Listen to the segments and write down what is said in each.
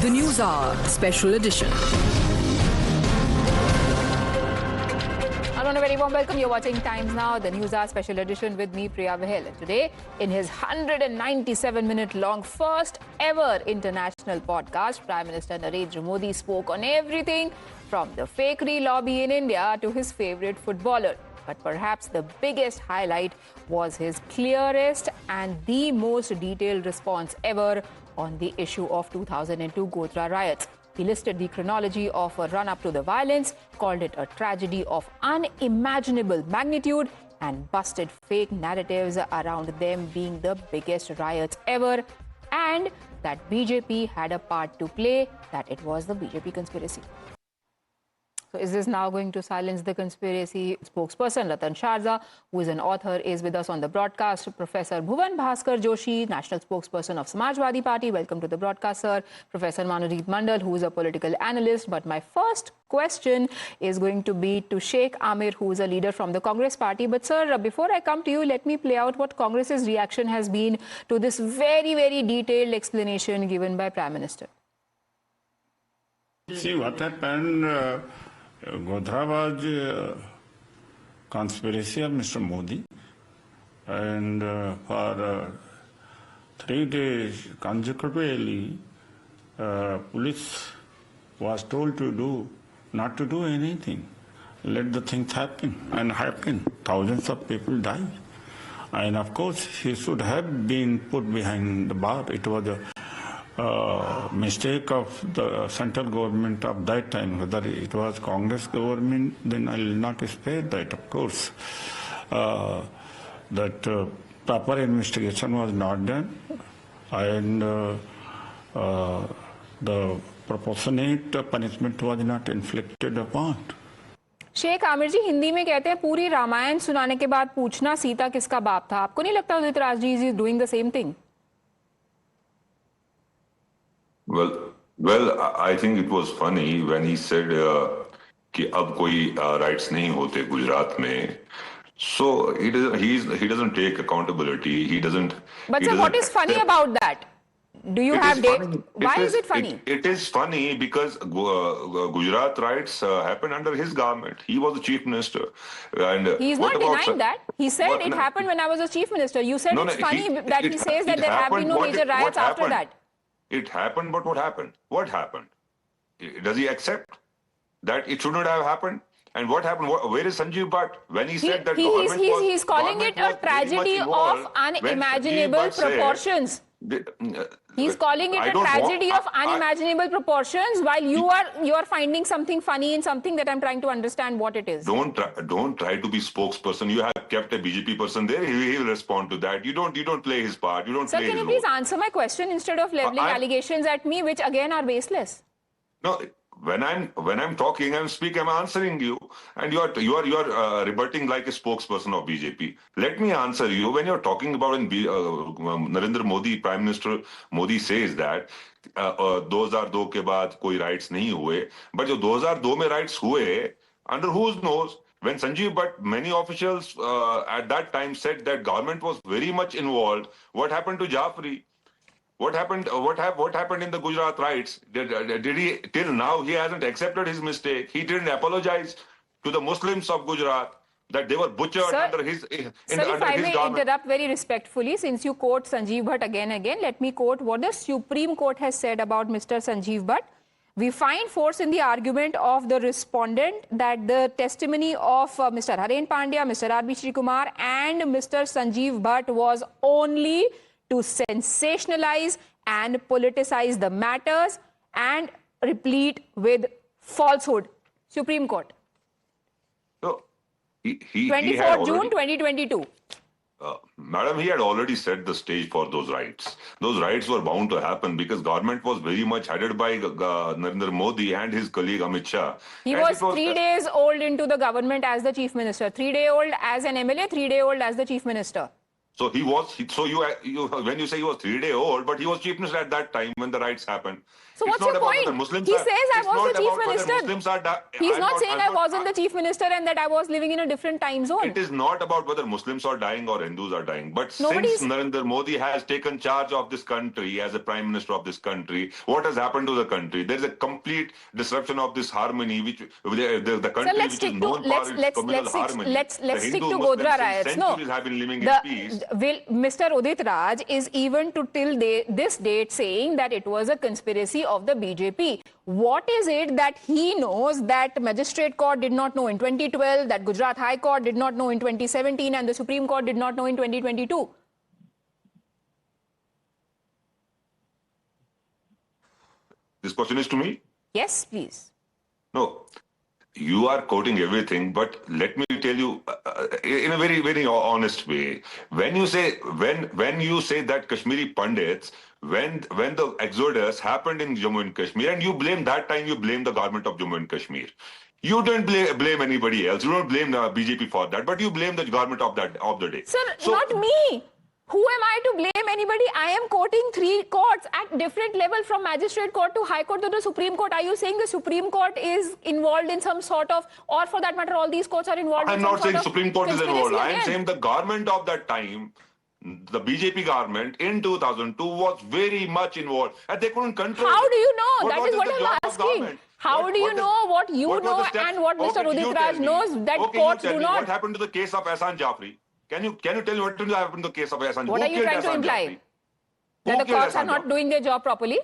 The Newshour Special Edition. Hello and a very warm welcome. You're watching Times Now, the Newshour Special Edition with me, Priya Bahal. Today, in his 197-minute long first ever international podcast, Prime Minister Narendra Modi spoke on everything from the fakery lobby in India to his favorite footballer. But perhaps the biggest highlight was his clearest and the most detailed response ever on the issue of 2002 Godhra Riots. He listed the chronology of a run-up to the violence, called it a tragedy of unimaginable magnitude, and busted fake narratives around them being the biggest riots ever, and that BJP had a part to play, that it was the BJP conspiracy. So is this now going to silence the conspiracy? Spokesperson Ratan Sharda, who is an author, is with us on the broadcast. Professor Bhuvan Bhaskar Joshi, national spokesperson of Samajwadi Party. Welcome to the broadcast, sir. Professor Manodeep Mandal, who is a political analyst. But my first question is going to be to Sheikh Amir, who is a leader from the Congress Party. But sir, before I come to you, let me play out what Congress's reaction has been to this very, very detailed explanation given by Prime Minister. See, what happened... Godhra was conspiracy of Mr. Modi, and for 3 days consecutively, police was told not to do anything. Let the things happen, and happen. Thousands of people died. And of course, he should have been put behind the bar. It was a mistake of the central government of that time. Whether it was Congress government, then I will not spare that, of course. That proper investigation was not done, and the proportionate punishment was not inflicted upon. Sheikh Aamir जी, हिंदी में कहते हैं पूरी रामायण सुनाने के बाद पूछना सीता किसका बाप था. आपको नहीं लगता Udit Raj ji is doing the same thing? Well, I think it was funny when he said कि अब कोई rights नहीं होते गुजरात में. So he doesn't take accountability. He doesn't. But sir, what is funny about that? Do you have data? Why is it funny? It is funny because Gujarat riots happened under his government. He was the chief minister, and he's not denying that. He said it happened when I was a chief minister. You said it's funny that he says that there have been no major riots after that. It happened, but what happened? What happened? Does he accept that it should not have happened? And what happened? Where is Sanjeev Bhatt when he said that he's calling it a tragedy of unimaginable proportions. He's calling it a tragedy of unimaginable proportions, while you are finding something funny in something that I'm trying to understand what it is. Don't try to be spokesperson. You have kept a BJP person there. He will respond to that. You don't play his part. You don't. Sir, can you please answer my question instead of leveling allegations at me, which again are baseless? No. When I'm talking, I'm answering you, and you are rebutting like a spokesperson of BJP. Let me answer you. When you're talking about Narendra Modi, Prime Minister Modi says that 2002 के बाद कोई rights नहीं हुए, but जो 2002 में rights हुए, under whose nose? When Sanjeev Bhatt, many officials at that time said that government was very much involved. What happened to Jafri? What happened in the Gujarat riots? Did he, till now, he hasn't accepted his mistake. He didn't apologize to the Muslims of Gujarat that they were butchered under his government. Sir, if I may interrupt very respectfully, since you quote Sanjeev Bhatt again, let me quote what the Supreme Court has said about Mr. Sanjeev Bhatt. We find force in the argument of the respondent that the testimony of Mr. Haren Pandya, Mr. R.B. Srikumar and Mr. Sanjeev Bhatt was only to sensationalize and politicize the matters and replete with falsehood. Supreme Court. So, 24 June 2022. Madam, he had already set the stage for those riots. Those riots were bound to happen because government was very much headed by Narendra Modi and his colleague Amit Shah. He was 3 days old into the government as the chief minister. 3 day old as an MLA, 3 day old as the chief minister. So he was. When you say he was 3 days old, but he was chief minister at that time when the riots happened. So what's your point? He says I was the chief minister. He's not saying I wasn't the chief minister and that I was living in a different time zone. It is not about whether Muslims are dying or Hindus are dying. But since Narendra Modi has taken charge of this country as a prime minister of this country, what has happened to the country? There is a complete disruption of this harmony, which the country which is known for its communal harmony. Let's stick to Godhra riots. Centuries have been living in peace. Mr. Udit Raj is even to till this date saying that it was a conspiracy of the BJP. What is it that he knows that Magistrate Court did not know in 2012, that Gujarat High Court did not know in 2017, and the Supreme Court did not know in 2022? This question is to me? Yes, please. No. You are quoting everything, but let me tell you in a very, very honest way. When you say that Kashmiri Pandits, when the exodus happened in Jammu and Kashmir, and you blame the government of Jammu and Kashmir. You don't blame anybody else. You don't blame the BJP for that, but you blame the government of the day. Sir, not me. Who am I to blame anybody? I am quoting 3 courts at different levels, from Magistrate Court to High Court to the Supreme Court. Are you saying the Supreme Court is involved in some sort of, or for that matter, all these courts are involved in some sort of... I'm not saying Supreme Court is involved. I am saying the government of that time, the BJP government in 2002 was very much involved. And they couldn't control... How do you know? That is what I'm asking. How do you know what you know and what Mr. Udit Raj knows that courts do not... What happened to the case of Ahsan Jafri? Can you tell me what happened to the case of Ahsan? What are you trying to imply? That the courts are not doing their job properly?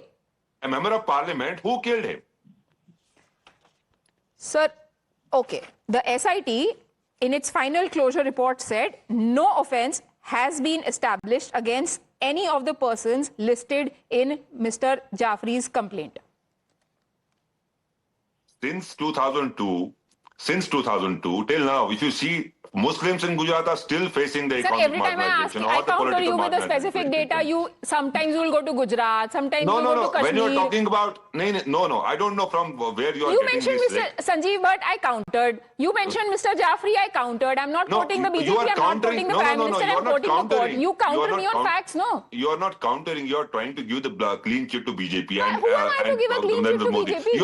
A member of parliament. Who killed him? Sir, okay. The SIT, in its final closure report, said no offence has been established against any of the persons listed in Mr. Jafri's complaint. Since 2002 till now, if you see, Muslims in Gujarat are still facing the economic marginalization. I counter you with the specific data. Sometimes you will go to Gujarat, sometimes you will go to Kashmir. When you're talking about... No, I don't know from where you are getting this. You mentioned Mr. Sanjeev Bhatt, I countered. You mentioned Mr. Jafri, I countered. I'm not quoting the BJP, I'm not quoting the Prime Minister, I'm quoting the court. You counter me on facts, no? You are not countering, you are trying to give the clean chit to BJP. Who am I to give a clean chit to BJP?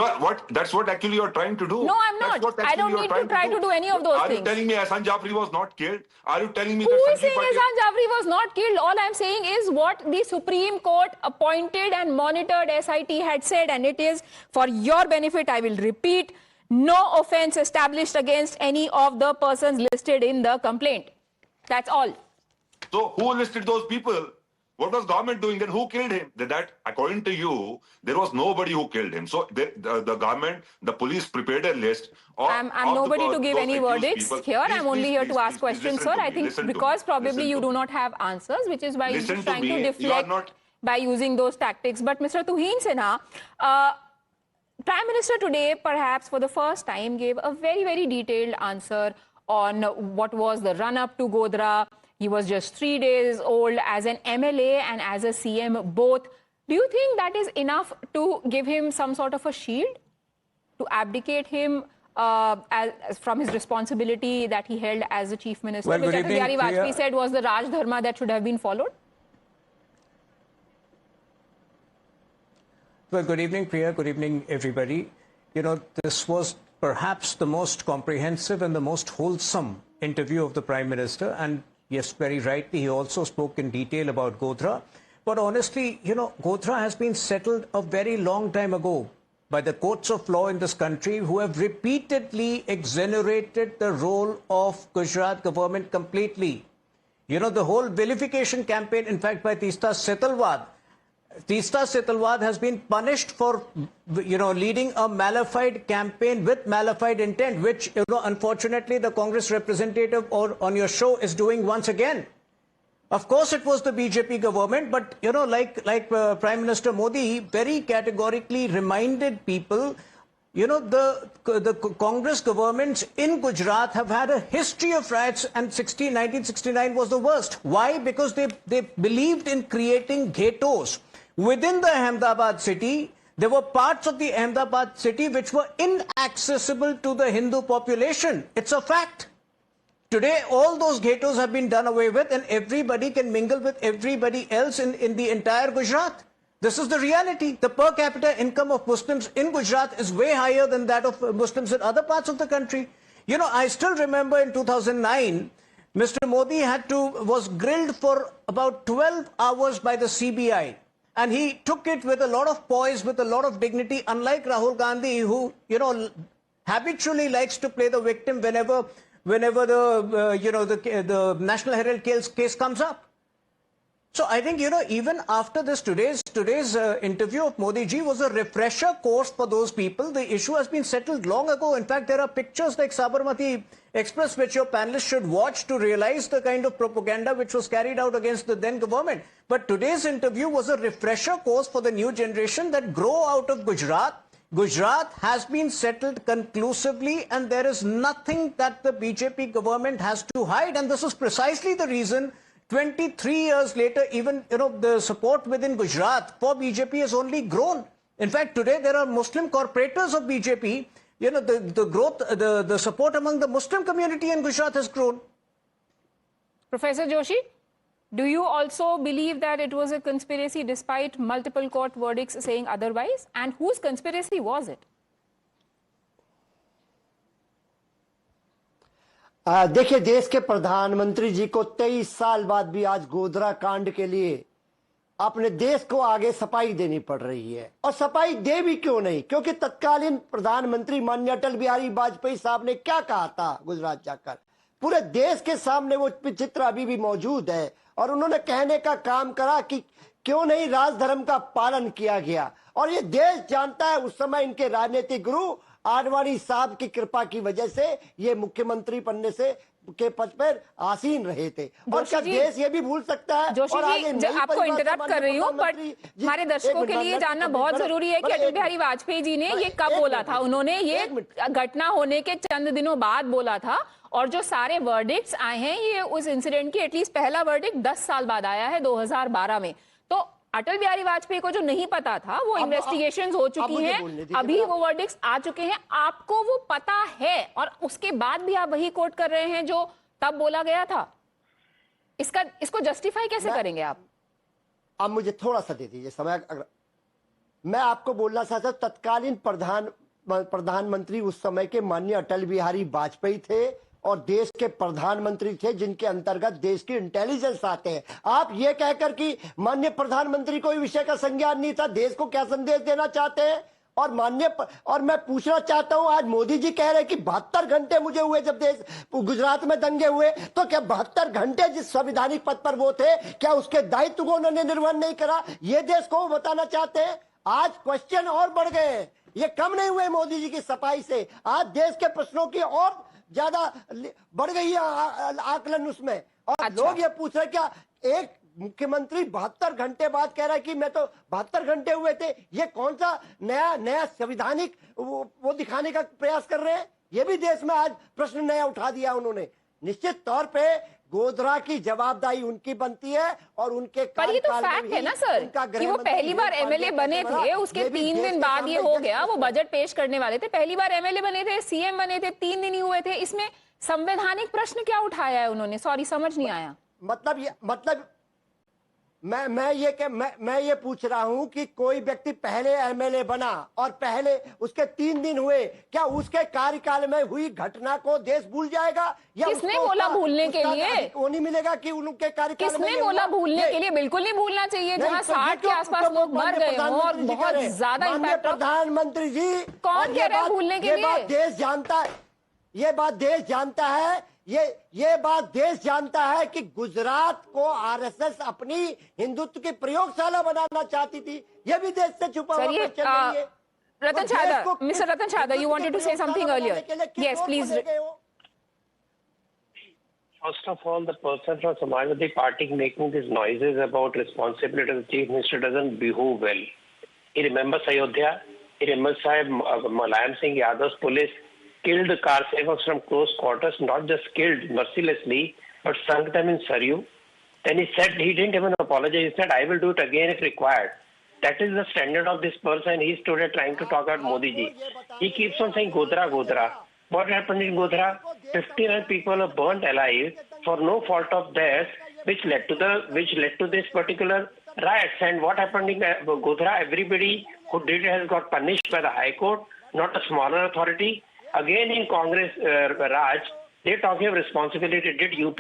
That's what actually you are trying to do. No, I'm not. I don't need to try to do any of those things. Are you telling me Ahsan Jafri was not killed? Are you telling me who is saying Ahsan Jafri was not killed? All I'm saying is what the Supreme Court appointed and monitored SIT had said, and it is for your benefit, I will repeat, no offence established against any of the persons listed in the complaint. That's all. So who listed those people? What was government doing then? Who killed him? That, according to you, there was nobody who killed him. So the government, the police prepared a list. I'm nobody to give any verdicts here. I'm only here to ask questions, sir. I think because probably you do not have answers, which is why you're trying to deflect by using those tactics. But Mr. Tuhin Sinha, Prime Minister today, perhaps for the first time, gave a very, very detailed answer on what was the run-up to Godhra. He was just 3 days old as an MLA and as a CM both. Do you think that is enough to give him some sort of a shield? To abdicate him from his responsibility that he held as a chief minister, which Atal Bihari Vajpayee said was the Raj Dharma that should have been followed? Well, good evening, Priya. Good evening, everybody. You know, this was perhaps the most comprehensive and the most wholesome interview of the Prime Minister. And yes, very rightly, he also spoke in detail about Godhra. But honestly, you know, Godhra has been settled a very long time ago by the courts of law in this country, who have repeatedly exonerated the role of Gujarat government completely. You know, the whole vilification campaign, in fact, by Teesta Setalwad has been punished for, you know, leading a malified campaign with malified intent, which, you know, unfortunately, the Congress representative on your show is doing once again. Of course, it was the BJP government, but, you know, like Prime Minister Modi very categorically reminded people, you know, the Congress governments in Gujarat have had a history of riots, and 1969 was the worst. Why? Because they believed in creating ghettos. Within the Ahmedabad city, there were parts of the Ahmedabad city which were inaccessible to the Hindu population. It's a fact. Today, all those ghettos have been done away with and everybody can mingle with everybody else in the entire Gujarat. This is the reality. The per capita income of Muslims in Gujarat is way higher than that of Muslims in other parts of the country. You know, I still remember in 2009, Mr. Modi was grilled for about 12 hours by the CBI. And he took it with a lot of poise, with a lot of dignity, unlike Rahul Gandhi, who, you know, habitually likes to play the victim whenever the National Herald case comes up. So I think, you know, even after this today's interview of Modi ji was a refresher course for those people. The issue has been settled long ago. In fact, there are pictures like Sabarmati Express which your panelists should watch to realize the kind of propaganda which was carried out against the then government. But today's interview was a refresher course for the new generation that grow out of Gujarat. Gujarat has been settled conclusively and there is nothing that the BJP government has to hide. And this is precisely the reason 23 years later, even, you know, the support within Gujarat for BJP has only grown. In fact, today there are Muslim corporators of BJP. You know, the support among the Muslim community in Gujarat has grown. Professor Joshi, do you also believe that it was a conspiracy despite multiple court verdicts saying otherwise? And whose conspiracy was it? देखिए, देश के प्रधानमंत्री जी को 23 साल बाद भी आज गोधरा कांड के लिए अपने देश को आगे सफाई देनी पड़ रही है। और सफाई दे भी क्यों नहीं, क्योंकि तत्कालीन प्रधानमंत्री माननीय अटल बिहारी वाजपेयी साहब ने क्या कहा था गुजरात जाकर, पूरे देश के सामने वो चित्र अभी भी मौजूद है। और उन्होंने कहने का काम करा कि क्यों नहीं राजधर्म का पालन किया गया। और ये देश जानता है, उस समय इनके राजनीतिक गुरु आडवाणी साहब की कृपा की वजह से ये मुख्यमंत्री बनने से के पद पर आसीन रहे थे। और क्या देश ये भी भूल सकता है? जोशी जी, आपको इंटरप्ट कर रही हूँ, बट हमारे दर्शकों के लिए जानना बहुत जरूरी है कि अटल बिहारी वाजपेयी जी ने ये कब बोला था। उन्होंने ये घटना होने के चंद दिनों बाद बोला था। और जो सारे वर्डिक्ट्स आए हैं, ये उस इंसिडेंट की एटलीस्ट पहला वर्डिक्ट 10 साल बाद आया है, 2012 में। तो अटल बिहारी वाजपेयी को जो नहीं पता था, वो इन्वेस्टिगेशंस हो चुकी हैं, अभी वो वर्डिक्ट्स आ चुके हैं, आपको वो पता है और उसके बाद भी आप वही कोट कर रहे हैं जो तब बोला गया था। इसको जस्टिफाई कैसे करेंगे आप? अब मुझे थोड़ा सा दे दीजिए समय। मैं आपको बोलना चाहता हूं, तत्कालीन प्रधानमंत्री उस समय के माननीय अटल बिहारी वाजपेयी थे और देश के प्रधानमंत्री थे जिनके अंतर्गत देश की इंटेलिजेंस आते हैं। आप ये कहकर कि माननीय प्रधानमंत्री को विषय का संज्ञान नहीं था, देश को क्या संदेश देना चाहते हैं? और मैं पूछना चाहता हूं, आज मोदी जी कह रहे हैं कि 72 घंटे मुझे हुए जब गुजरात में दंगे हुए, तो क्या 72 घंटे जिस संवैधानिक पद पर वो थे, क्या उसके दायित्व को उन्होंने निर्वहन नहीं करा? ये देश को बताना चाहते हैं। आज क्वेश्चन और बढ़ गए हैं, ये कम नहीं हुए मोदी जी की सफाई से। आज देश के प्रश्नों की और ज्यादा बढ़ गई है आकलन उसमें। और लोग ये पूछ रहे क्या एक मुख्यमंत्री 72 घंटे बाद कह रहा है कि मैं तो 72 घंटे हुए थे। ये कौन सा नया संवैधानिक वो दिखाने का प्रयास कर रहे हैं? ये भी देश में आज प्रश्न नया उठा दिया उन्होंने। निश्चित तौर पे गोधरा की जवाबदारी उनकी बनती है और उनके पर ये तो फैक्ट है ना सर कि वो पहली बार एमएलए बने थे, उसके 3 दिन बाद ये हो गया। वो बजट पेश करने वाले थे, पहली बार एमएलए बने थे, सीएम बने थे, 3 दिन ही हुए थे। इसमें संवैधानिक प्रश्न क्या उठाया है उन्होंने? सॉरी, समझ नहीं आया। मतलब मैं ये पूछ रहा हूं कि कोई व्यक्ति पहले एमएलए बना और पहले उसके 3 दिन हुए, क्या उसके कार्यकाल में हुई घटना को देश भूल जाएगा? या किसने बोला भूलने के लिए? वो नहीं मिलेगा कि उनके कार्यकाल में किसने बोला भूलने के लिए? बिल्कुल नहीं भूलना चाहिए। जहां 60 के आसपास लोग मर गए हों और बहुत ज्यादा इम्पैक्ट। प्रधानमंत्री जी कौन कह रहे हैं भूलने के लिए? ये बात देश जानता है, ये बात देश जानता है, ये बात देश जानता है कि गुजरात को आरएसएस अपनी हिंदुत्व की प्रयोगशाला बनाना चाहती थी। ये भी देश से छुपा हुआ क्वेश्चन नहीं है। Ratan Chadha, Mr. Ratan Chadha, you wanted to say something earlier. Yes, please. First of all, the person from Samajwadi Party making these noises about responsibility of the Chief Minister doesn't behove well. He remembers Ayodhya. He remembers Mulayam Singh Yadav's police killed car savers from close quarters, not just killed mercilessly, but sunk them in Saryu. Then he said he didn't even apologize. He said, I will do it again if required. That is the standard of this person. He stood there trying to talk about Modi ji. He keeps on saying Godhra, Godhra. What happened in Godhra? 59 people were burnt alive for no fault of theirs, which led to this particular riots. And what happened in Godhra? Everybody who did it has got punished by the High Court, not a smaller authority. Again in Congress, Raj, they're talking of responsibility. Did UP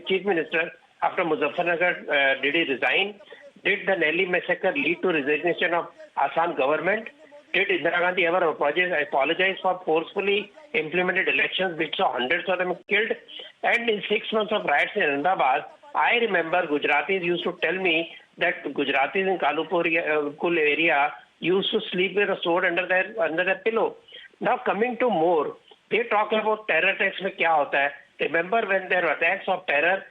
Chief Minister after Muzaffarnagar did he resign? Did the Delhi massacre lead to resignation of Assam government? Did Indira Gandhi ever apologize for forcefully implemented elections which saw hundreds of them killed? And in 6 months of riots in Ahmedabad, I remember Gujaratis used to tell me that Gujaratis in Kul area used to sleep with a sword under their pillow. Now coming to more, they talk about terror attacks. Mein kya hota hai? Remember when there were attacks of terror,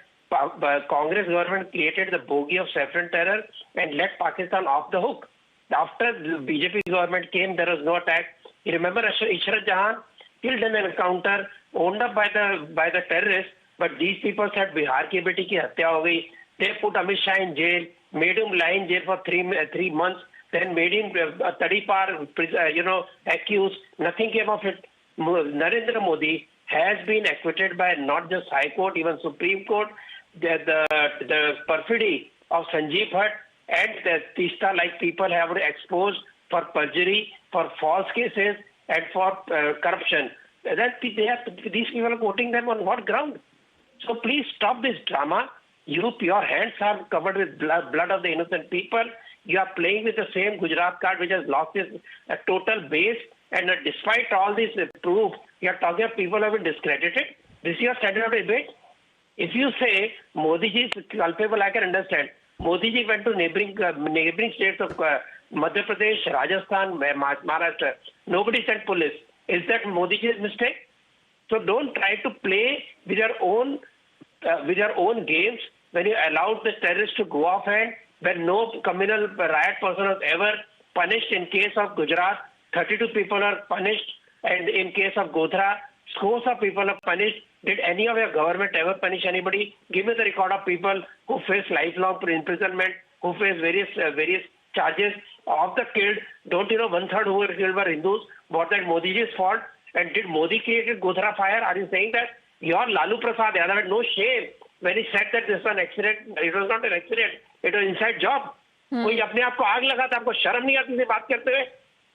Congress government created the bogey of saffron terror and let Pakistan off the hook. After the BJP government came, there was no attack. You remember Ishrat Jahan killed in an encounter owned up by the terrorists, but these people said Bihar ki beti ki hatya ho gayi. They put Amit Shah in jail, made him lie in jail for 3 months, then made him Tadipar, accused. Nothing came of it. Narendra Modi has been acquitted by not just High Court, even Supreme Court. The perfidy of Sanjeev Bhatt and the Tista-like people have been exposed for perjury, for false cases, and for corruption. These people are quoting them on what ground? So please stop this drama. Your hands are covered with blood of the innocent people. You are playing with the same Gujarat card which has lost its total base. And despite all this proof, you are talking of people who have been discredited. This is your standard of debate. If you say Modi ji is culpable, I can understand. Modi ji went to neighboring states of Madhya Pradesh, Rajasthan, Maharashtra. Nobody sent police. Is that Modi ji's mistake? So don't try to play with your own games when you allowed the terrorists to go off hand, when no communal riot person was ever punished. In case of Gujarat, 32 people are punished, and in case of Godhra, scores of people are punished. Did any of your government ever punish anybody? Give me the record of people who face lifelong imprisonment, who face various charges. Of the killed, don't you know 1/3 who were killed were Hindus? Was that Modi ji's fault? And did Modi create Godhra fire? Are you saying that? Your Lalu Prasad Yadav had no shame when he said that this was an accident. It was not an accident. It was inside job. कोई अपने आप को आग लगाता, आपको शर्म नहीं आती बात करते हुए?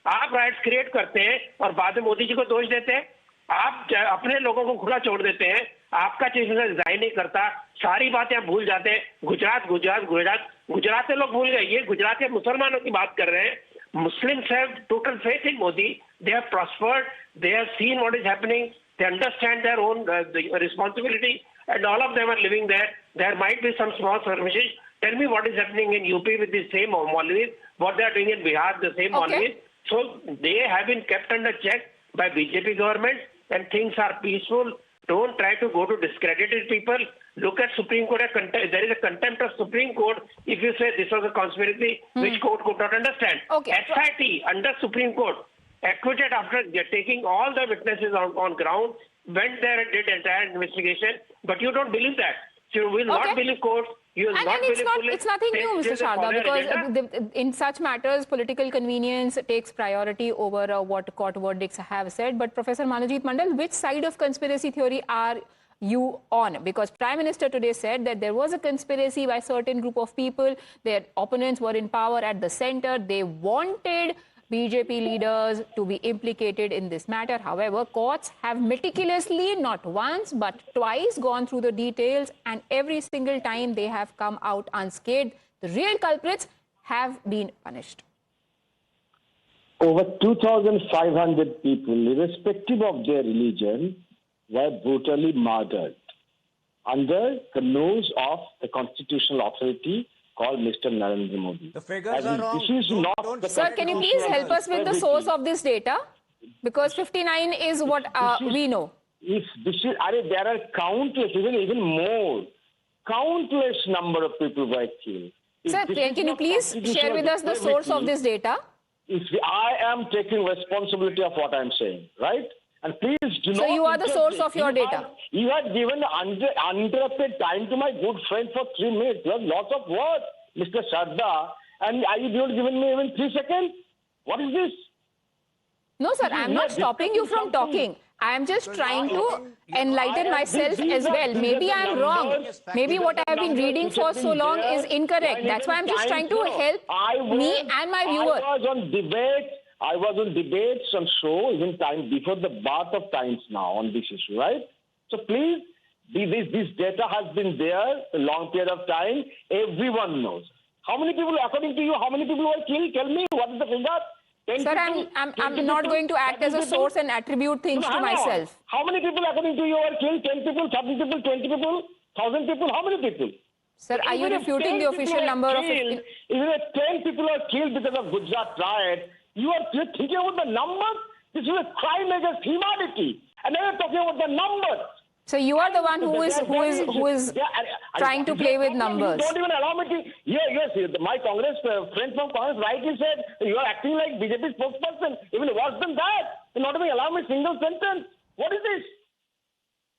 आप राइट्स क्रिएट करते हैं और बाद में मोदी जी को दोष देते हैं. आप अपने लोगों को खुला छोड़ देते हैं. आपका चीफ मिनिस्टर रिजाइन नहीं करता. सारी बातें आप भूल जाते हैं. गुजरात से लोग भूल गए. ये गुजरात के मुसलमानों की बात कर रहे हैं. Muslims have total faith in Modi. They have prospered. They have seen what is happening. They understand their own responsibility, and all of them are living there. There might be some small skirmishes. Tell me what is happening in UP with the same Maulvis, what they are doing in Bihar, the same Maulvis. So they have been kept under check by BJP government, and things are peaceful. Don't try to go to discredited people. Look at Supreme Court. There is a contempt of Supreme Court if you say this was a conspiracy which court could not understand. SIT under Supreme Court acquitted after taking all the witnesses on ground, went there and did entire investigation. But you don't believe that. So you will not believe courts. You will not believe police. It's nothing new, Mr. Sharda, because in such matters, political convenience takes priority over what court verdicts have said. But Professor Manojit Mandal, which side of conspiracy theory are you on? Because Prime Minister today said that there was a conspiracy by a certain group of people. Their opponents were in power at the center. They wanted BJP leaders to be implicated in this matter. However, courts have meticulously, not once but twice, gone through the details, and every single time they have come out unscathed. The real culprits have been punished. Over 2,500 people, irrespective of their religion, were brutally murdered under the nose of the constitutional authority called Mr. Narendra Modi. The figures are wrong. This is not the Sir, can you please help us with the source of this data? Because 59 is what we know. If this is, there are countless, even more, countless number of people were killed. Sir, can you please share with us the source of this data? If I am taking responsibility of what I am saying, right? And please do not... So you are the source of your data? You had given uninterrupted time to my good friend for 3 minutes. You have lots of words, Mr. Sharda, and you don't given me even 3 seconds? What is this? No, sir, I'm not stopping you from talking. I am just trying to enlighten myself as well. Maybe I am wrong. Maybe what I have been reading for so long is incorrect. That's why I'm just trying to help me and my viewer. I was on debates on show even time before the birth of Times now on this issue, right? So please, this data has been there a long period of time. Everyone knows. How many people, according to you, how many people were killed? Tell me, what is the figure? Sir, I'm not going to act as a source and attribute things to myself. How many people, according to you, were killed? 10 people, 30 people, 20 people, 1,000 people? How many people? Sir, are you refuting the official number of... Even if 10 people are killed because of Gujarat riot, you're thinking about the numbers? This is a crime against humanity. And then you're talking about the numbers. So you are the one who is trying to play with numbers. You don't even allow me to... Yes, my Congress friend from Congress rightly said, you are acting like BJP spokesperson. Even worse than that. You're not even allowing me a single sentence. What is this?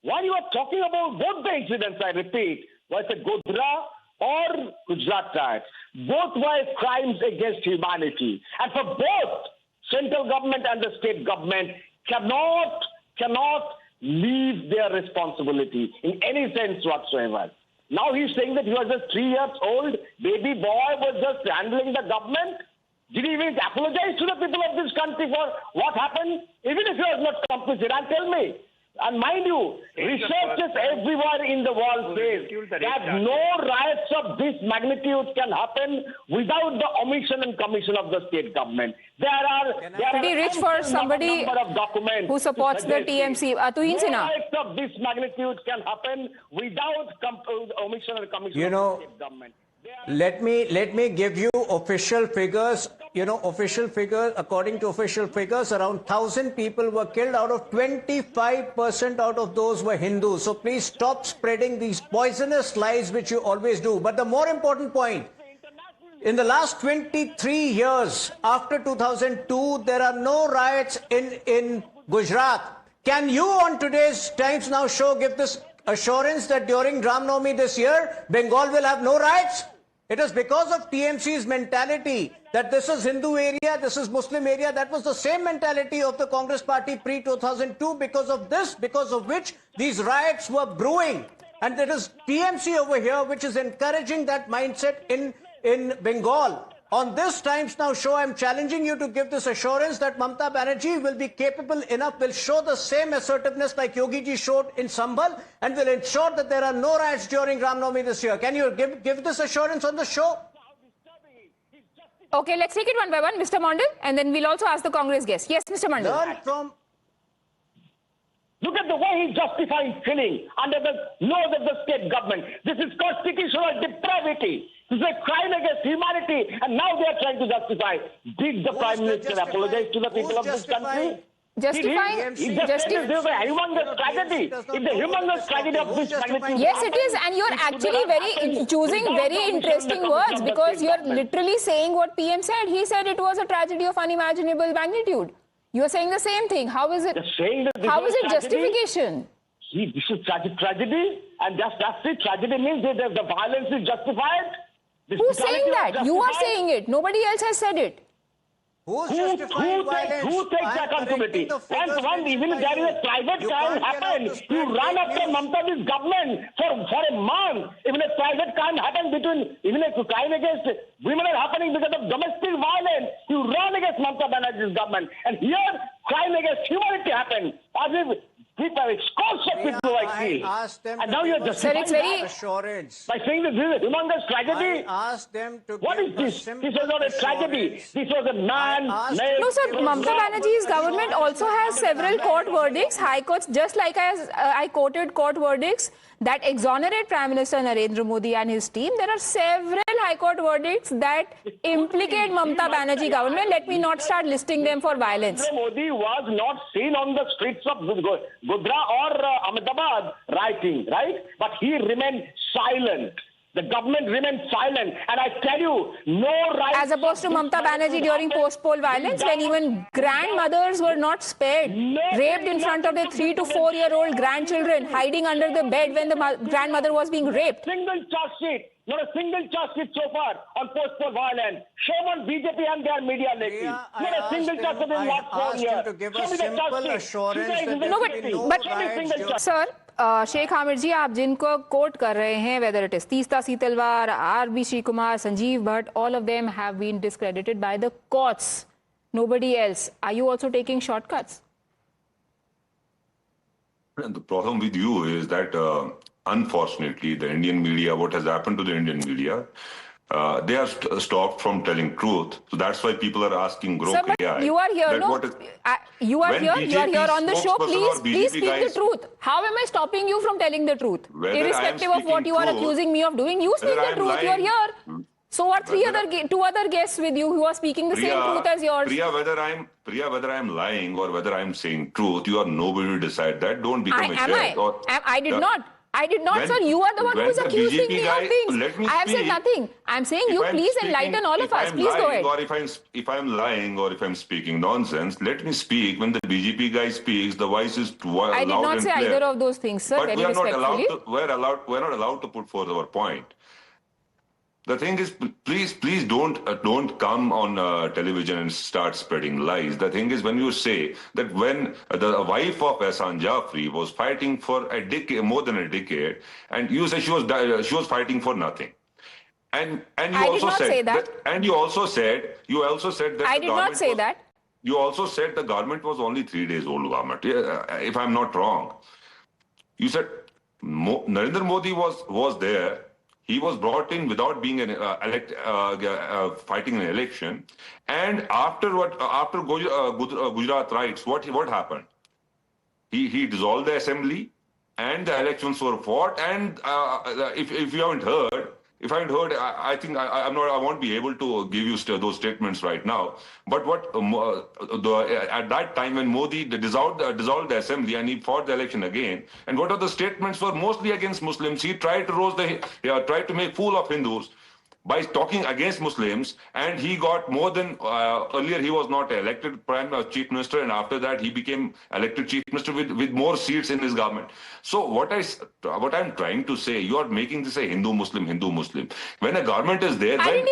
While you are talking about both the incidents, I repeat, was it Godhra or Gujarat riots, both were crimes against humanity. And for both, central government and the state government cannot leave their responsibility in any sense whatsoever. Now he's saying that he was just 3 years old, baby boy was just handling the government. Did he even apologize to the people of this country for what happened? Even if he was not complicit, and tell me. And mind you, researchers everywhere in the world say that no riots of this magnitude can happen without the omission and commission of the state government. There are pretty rich for somebody who supports the TMC. No riots of this magnitude can happen without omission and commission of the state government. Let me give you official figures. According to official figures, around 1,000 people were killed. Out of 25% out of those were Hindus. So please stop spreading these poisonous lies which you always do. But the more important point, in the last 23 years, after 2002, there are no riots in Gujarat. Can you on today's Times Now show give this assurance that during Ram Navami this year, Bengal will have no riots? It is because of TMC's mentality that this is Hindu area, this is Muslim area. That was the same mentality of the Congress party pre-2002. Because of which these riots were brewing. And it is TMC over here which is encouraging that mindset in Bengal. On this Times Now show, I'm challenging you to give this assurance that Mamata Banerjee will be capable enough, will show the same assertiveness like Yogi ji showed in Sambhal, and will ensure that there are no riots during Ram Navami this year. Can you give this assurance on the show? Okay, let's take it one by one, Mr. Mondal, and then we'll also ask the Congress guest. Yes, Mr. Mondal. Look at the way he's justifying killing under the laws of the state government. This is constitutional depravity. This is a crime against humanity, and now they are trying to justify. Did the Prime Minister apologize to the people of this country? Justifying? This is a humongous tragedy. It's a humongous tragedy of this magnitude. Yes, it is, and you're actually choosing very interesting words, because you're literally saying what PM said. He said it was a tragedy of unimaginable magnitude. You're saying the same thing. How is it? How is it justification? This is tragedy, and that's it. Tragedy means that the violence is justified. Who's saying that? You are saying it. Nobody else has said it. Who takes accountability? Even if there is a private crime happen, you run after Mamata's government for a month. Even a private crime happens even a crime against women are happening because of domestic violence. You run against Mamata Banerjee's government. And here, crime against humanity happened. As if people, scores of people like me. And now you're just assurance. By saying that this is a humongous tragedy. I asked them to what is this? This was not a tragedy. This was a man-made... No, sir, Mamata Banerjee's government also has several court verdicts, high courts, just like as I quoted court verdicts that exonerate Prime Minister Narendra Modi and his team. There are several high court verdicts that implicate Mamata Banerjee government. Let me not start listing them for violence. Narendra Modi was not seen on the streets of Godhra or Ahmedabad writing, right? But he remained silent. The government remained silent, and I tell you, no right. As opposed to Mamata Banerjee during post-poll violence, when even grandmothers were not spared, raped in front of their 3 to 4-year-old grandchildren, hiding under the bed when the grandmother was being raped. Single charge sheet, not a single charge sheet so far on post-poll violence. Shame on BJP and their media lately. Not a single charge sheet in last 4 years. To give a simple assurance that Sir, Sheikh Aamir जी, आप जिनको coat कर रहे हैं, whether it is Teesta सीतलवार, R.B. Sri Kumar, Sanjeev Bhatt, all of them have been discredited by the courts. Nobody else. Are you also taking shortcuts? And the problem with you is that, unfortunately, the Indian media, what has happened to the Indian media, they have stopped from telling truth. So that's why people are asking, Sir, but you are here, no? You are here on the show. Please speak the truth. How am I stopping you from telling the truth? Irrespective of what you are accusing me of doing, you speak the truth. You are here. So are two other guests with you who are speaking the same truth as yours. Priya, whether I'm lying or whether I'm saying truth, you are nobody to decide that. Don't become a judge. I did not, sir. You are the one who is accusing me of things. I have said nothing. I'm saying you please enlighten all of us. Please go ahead. Or if I'm lying or if I'm speaking nonsense, let me speak. When the BJP guy speaks, the voice is loud and clear. I did not say either of those things, sir. But very respectfully. We're not allowed to put forth our point. The thing is, please don't come on television and start spreading lies. The thing is, when you say that when the wife of Ehsan Jafri was fighting for a decade, more than a decade, and you say she was fighting for nothing, and you I also did not said say that. And you also said that I did not say that. You also said the government was only 3 days old government. If I'm not wrong, you said Narendra Modi was there. He was brought in without being fighting an election, and after Gujarat Riots, what happened? He dissolved the assembly, and the elections were fought. And if you haven't heard, I think I won't be able to give you those statements right now. But at that time when Modi dissolved the assembly and he fought the election again, and what are the statements were mostly against Muslims. He tried to make fool of Hindus by talking against Muslims, and he got more than earlier. He was not elected chief minister, and after that he became elected chief minister with more seats in his government. So what I'm trying to say, you are making this a Hindu Muslim. When a government is there, when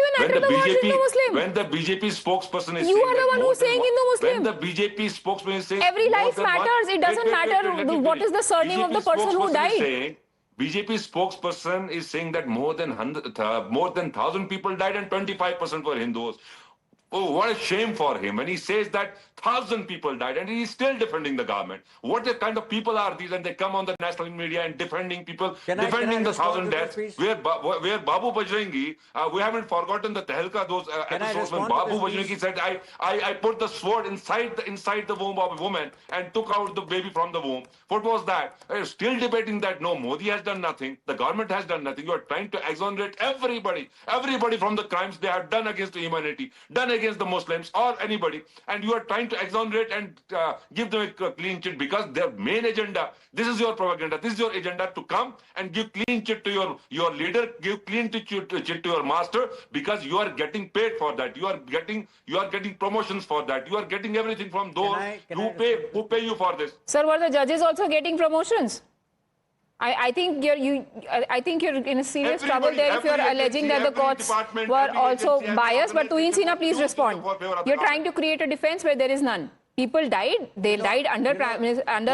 the BJP spokesperson is you saying are the one who's saying Hindu Muslim. When the BJP spokesman is saying every life matters, it doesn't matter what is the surname of the person who died. BJP spokesperson is saying that more than 1,000 people died and 25% were Hindus. Oh, what a shame for him. And he says that 1,000 people died and he is still defending the government. What kind of people are these? And they come on the national media and defending people, defending the 1,000 deaths. Where Babu Bajrangi, we haven't forgotten the Tehelka, those episodes when Babu Bajrangi said, I put the sword inside the womb of a woman and took out the baby from the womb. What was that? You're still debating that. No, Modi has done nothing. The government has done nothing. You are trying to exonerate everybody from the crimes they have done against humanity, done against the Muslims or anybody, and you are trying to exonerate and give them a clean chit because their main agenda, this is your propaganda, this is your agenda, to come and give clean chit to your leader, give clean chit to your master, because you are getting paid for that, you are getting promotions for that, you are getting everything from those who pay you for this. Sir, were the judges also getting promotions? I think you're in a serious trouble there if you're alleging that the courts were also biased. But Tuhin Sina, please respond. You're trying to create a defense where there is none. People died. They died under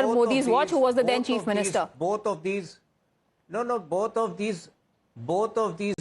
Modi's watch, who was the then chief minister. Both of these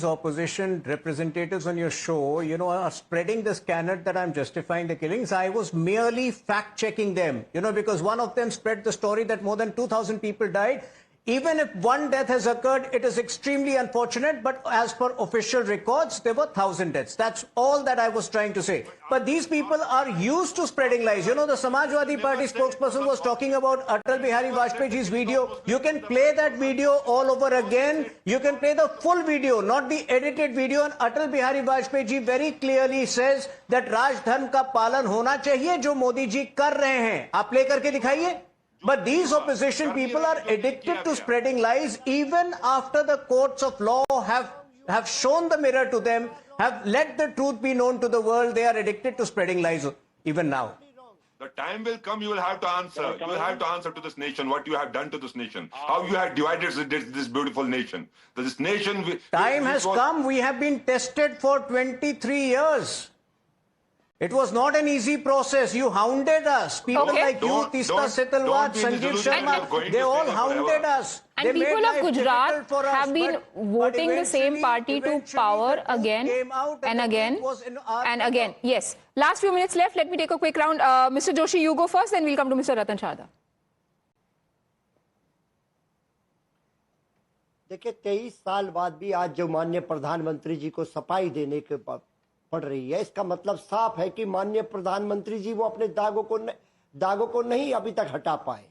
opposition representatives on your show, are spreading this canon that I'm justifying the killings. I was merely fact-checking them, because one of them spread the story that more than 2,000 people died. Even if one death has occurred, it is extremely unfortunate, but as per official records, there were 1,000 deaths. That's all that I was trying to say. But these people are used to spreading lies. The Samajwadi Party spokesperson was talking about Atal Bihari Vajpayee's video. You can play that video all over again. You can play the full video, not the edited video. And Atal Bihari Vajpayee very clearly says that Raj Dharm ka palan hona chahiye, jo Modi ji kar rahe hain. Aap play karke dikhaiye. But these opposition people are addicted to spreading lies even after the courts of law have have shown the mirror to them, have let the truth be known to the world. They are addicted to spreading lies even now. The time will come, you will have to answer. You will have to answer to this nation, what you have done to this nation, how you have divided this beautiful nation. This nation... Time has come. We have been tested for 23 years. It was not an easy process. You hounded us. People like you, Tista Setalwat, Sanjeev Sharma, they all hounded us. And people of Gujarat have been voting the same party to power again and again and again. Yes. Last few minutes left. Let me take a quick round. Mr. Joshi, you go first, then we'll come to Mr. Ratan Chadha. देखिए 23 साल बाद भी आज जो माननीय प्रधानमंत्री जी को सफाई देने के पड़ रही है, इसका मतलब साफ है कि माननीय प्रधानमंत्री जी वो अपने दागों को नहीं अभी तक हटा पाए।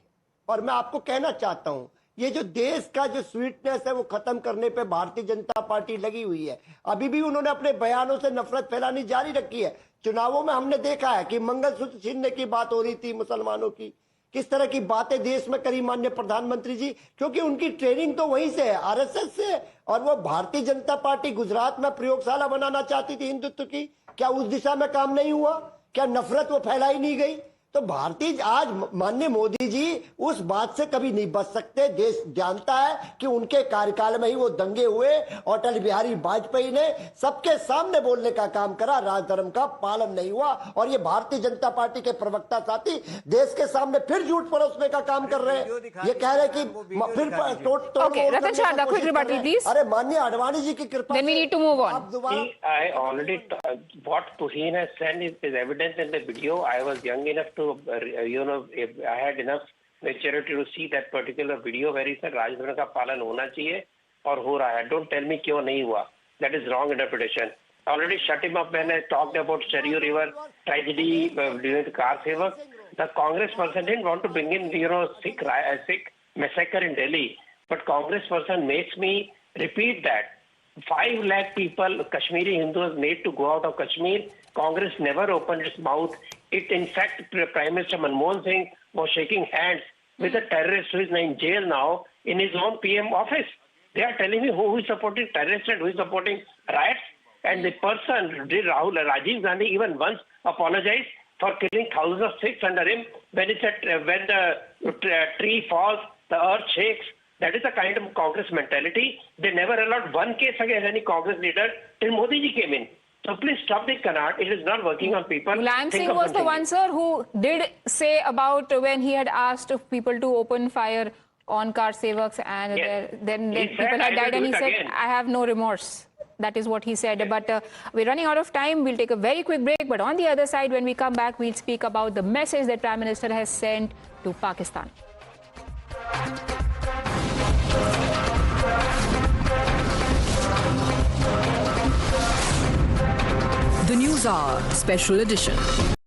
और मैं आपको कहना चाहता हूं, ये जो देश का जो स्वीटनेस है वो खत्म करने पे भारतीय जनता पार्टी लगी हुई है। अभी भी उन्होंने अपने बयानों से नफरत फैलानी जारी रखी है। चुनावों में हमने देखा है कि मंगलसूत्र छीनने की बात हो रही थी मुसलमानों की, किस तरह की बातें देश में करी माननीय प्रधानमंत्री जी, क्योंकि उनकी ट्रेनिंग तो वहीं से है, आरएसएस से। और वो भारतीय जनता पार्टी गुजरात में प्रयोगशाला बनाना चाहती थी हिंदुत्व की, क्या उस दिशा में काम नहीं हुआ? क्या नफरत वो फैलाई नहीं गई? तो भारतीय आज माननीय मोदी जी उस बात से कभी नहीं बच सकते। देश जानता है कि उनके कार्यकाल में ही वो दंगे हुए। अटल बिहारी वाजपेयी ने सबके सामने बोलने का काम करा, राजधर्म का पालन नहीं हुआ। और ये भारतीय जनता पार्टी के प्रवक्ता साथी देश के सामने फिर झूठ परोसने का काम कर रहे हैं। ये कह रहे कि फिर रतन शारदा, quick rebuttal, please. अरे माननीय आडवाणी जी की कृपा। Then we need to move on. I already what Tuhin has said is evidence in the video. I was young enough to I had enough maturity to see that particular video where he said राजधर्म का पालन होना चाहिए और हो रहा है. Don't tell me क्यों नहीं हुआ. That is wrong interpretation. Already shut him up when I talked about Cherry River tragedy during the car sevak. The Congress person didn't want to bring in Sikh massacre in Delhi, but Congress person makes me repeat that. 5 lakh people, Kashmiri Hindus, made to go out of Kashmir. Congress never opened its mouth. It, in fact, Prime Minister Manmohan Singh was shaking hands with a terrorist who is in jail now in his own PM office. They are telling me who is supporting terrorists and who is supporting riots. And the person, Rajiv Gandhi, even once apologized for killing thousands of Sikhs under him when when the tree falls, the earth shakes. That is the kind of Congress mentality. They never allowed one case against any Congress leader till Modi ji came in. So please stop the canard. It is not working on people. Mulayam Singh was the one, sir, who did say about when he had asked people to open fire on car sevaks and then people had died, and he said, I have no remorse. That is what he said. Yes. But we're running out of time. We'll take a very quick break. But on the other side, when we come back, we'll speak about the message that Prime Minister has sent to Pakistan. The News Hour Special Edition.